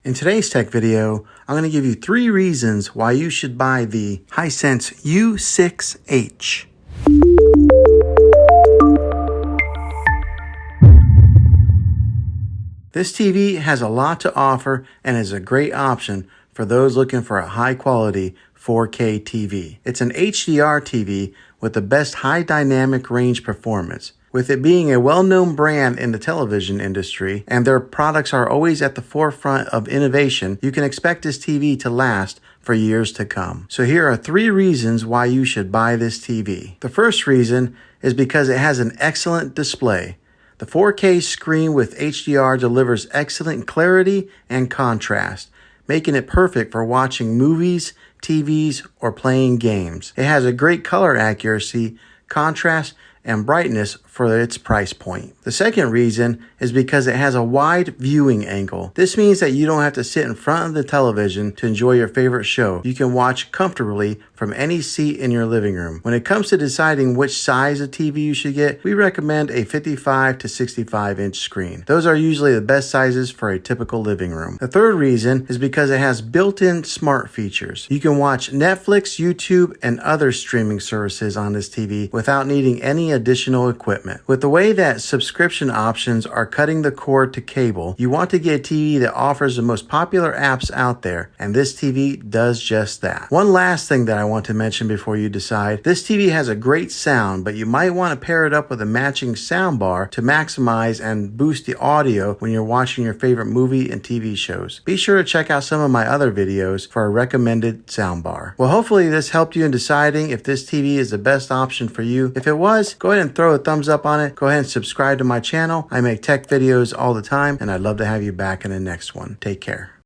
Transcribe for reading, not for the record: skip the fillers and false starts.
In today's tech video, I'm going to give you 3 reasons why you should buy the Hisense U6H. This TV has a lot to offer and is a great option for those looking for a high-quality 4K TV. It's an HDR TV with the best high dynamic range performance. With it being a well-known brand in the television industry and their products are always at the forefront of innovation, you can expect this TV to last for years to come. So here are 3 reasons why you should buy this TV. The first reason is because it has an excellent display. The 4K screen with HDR delivers excellent clarity and contrast, making it perfect for watching movies, TVs, or playing games. It has a great color accuracy, contrast, and brightness for its price point. The second reason is because it has a wide viewing angle. This means that you don't have to sit in front of the television to enjoy your favorite show. You can watch comfortably from any seat in your living room. When it comes to deciding which size of TV you should get, we recommend a 55 to 65 inch screen. Those are usually the best sizes for a typical living room. The third reason is because it has built-in smart features. You can watch Netflix, YouTube, and other streaming services on this TV without needing any additional equipment. With the way that subscription options are cutting the cord to cable, you want to get a TV that offers the most popular apps out there, and this TV does just that. One last thing that I want to mention before you decide, this TV has a great sound, but you might want to pair it up with a matching soundbar to maximize and boost the audio when you're watching your favorite movie and TV shows. Be sure to check out some of my other videos for a recommended soundbar. Well, hopefully this helped you in deciding if this TV is the best option for you. If it was, go ahead and throw a thumbs up on it. Go ahead and subscribe to my channel. I make tech videos all the time, and I'd love to have you back in the next one. Take care.